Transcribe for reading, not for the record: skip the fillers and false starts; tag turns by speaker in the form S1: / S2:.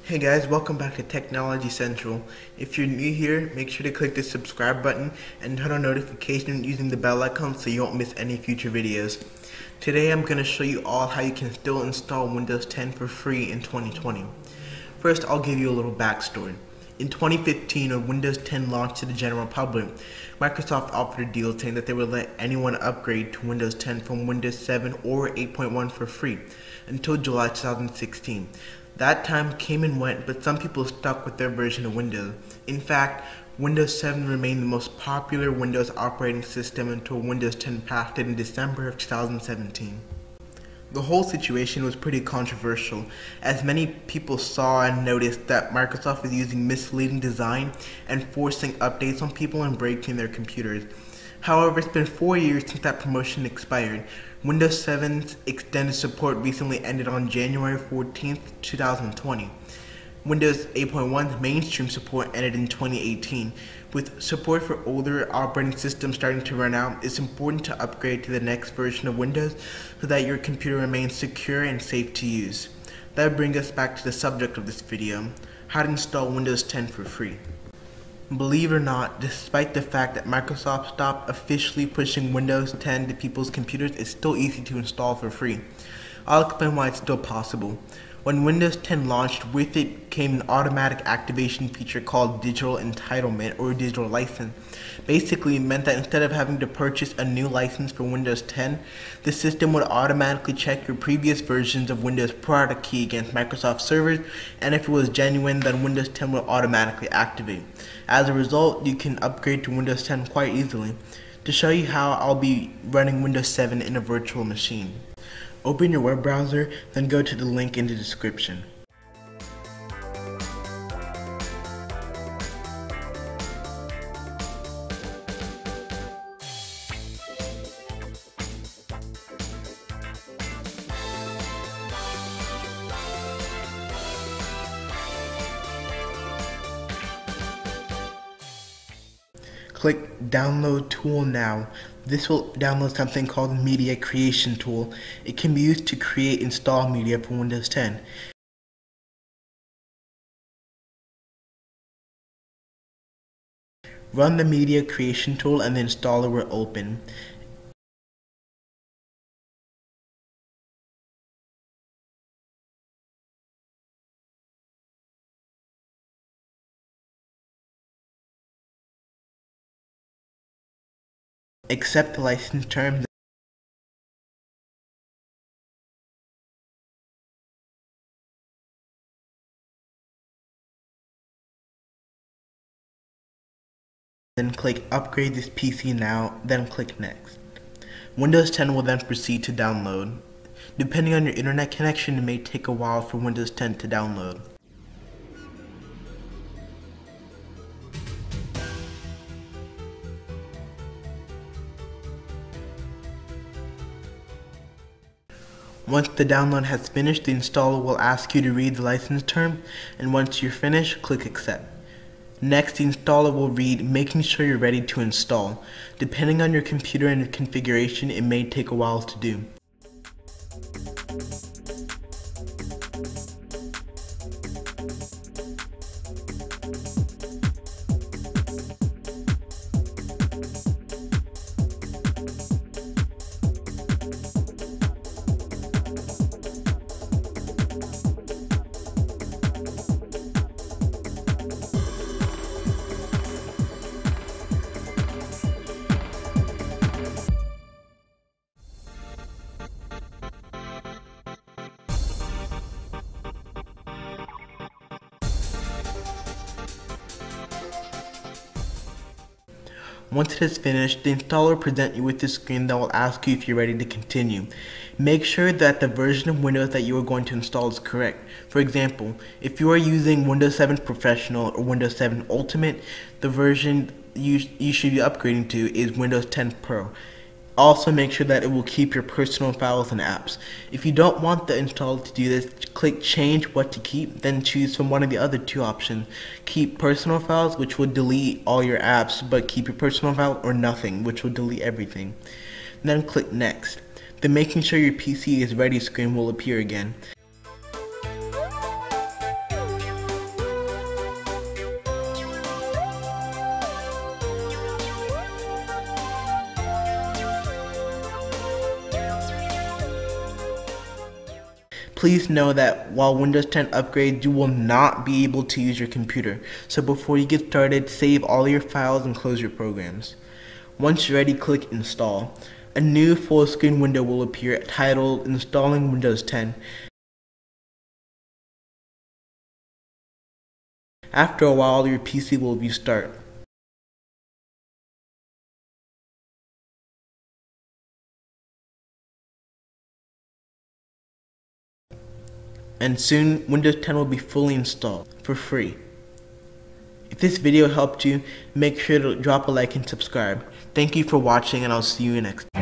S1: Hey guys, welcome back to Technology Central. If you're new here, make sure to click the subscribe button and turn on notifications using the bell icon so you won't miss any future videos. Today I'm going to show you all how you can still install Windows 10 for free in 2020. First, I'll give you a little backstory. In 2015, when Windows 10 launched to the general public, Microsoft offered a deal saying that they would let anyone upgrade to Windows 10 from Windows 7 or 8.1 for free until July 2016. That time came and went, but some people stuck with their version of Windows. In fact, Windows 7 remained the most popular Windows operating system until Windows 10 passed it in December of 2017. The whole situation was pretty controversial, as many people saw and noticed that Microsoft was using misleading design and forcing updates on people and breaking their computers. However, it's been 4 years since that promotion expired. Windows 7's extended support recently ended on January 14th, 2020. Windows 8.1's mainstream support ended in 2018. With support for older operating systems starting to run out, it's important to upgrade to the next version of Windows so that your computer remains secure and safe to use. That brings us back to the subject of this video, how to install Windows 10 for free. Believe it or not, despite the fact that Microsoft stopped officially pushing Windows 10 to people's computers, it's still easy to install for free. I'll explain why it's still possible. When Windows 10 launched, with it came an automatic activation feature called Digital Entitlement or Digital License. Basically, it meant that instead of having to purchase a new license for Windows 10, the system would automatically check your previous versions of Windows product key against Microsoft servers, and if it was genuine, then Windows 10 will automatically activate. As a result, you can upgrade to Windows 10 quite easily. To show you how, I'll be running Windows 7 in a virtual machine. Open your web browser, then go to the link in the description. Click Download Tool now. This will download something called Media Creation Tool. It can be used to create and install media for Windows 10. Run the Media Creation Tool and the installer will open. Accept the license terms. Then click Upgrade this PC now, then click Next. Windows 10 will then proceed to download. Depending on your internet connection, it may take a while for Windows 10 to download. Once the download has finished, the installer will ask you to read the license term, and once you're finished, click Accept. Next, the installer will read, making sure you're ready to install. Depending on your computer and configuration, it may take a while to do. Once it is finished, the installer will present you with a screen that will ask you if you're ready to continue. Make sure that the version of Windows that you are going to install is correct. For example, if you are using Windows 7 Professional or Windows 7 Ultimate, the version you should be upgrading to is Windows 10 Pro. Also, make sure that it will keep your personal files and apps. If you don't want the installer to do this, click Change What to Keep, then choose from one of the other two options. Keep personal files, which will delete all your apps, but keep your personal file, or nothing, which will delete everything. Then click Next. The Making Sure Your PC is Ready screen will appear again. Please know that while Windows 10 upgrades, you will not be able to use your computer. So before you get started, save all your files and close your programs. Once you're ready, click Install. A new full screen window will appear titled Installing Windows 10. After a while, your PC will restart. And soon, Windows 10 will be fully installed for free. If this video helped you, make sure to drop a like and subscribe. Thank you for watching, and I'll see you next time.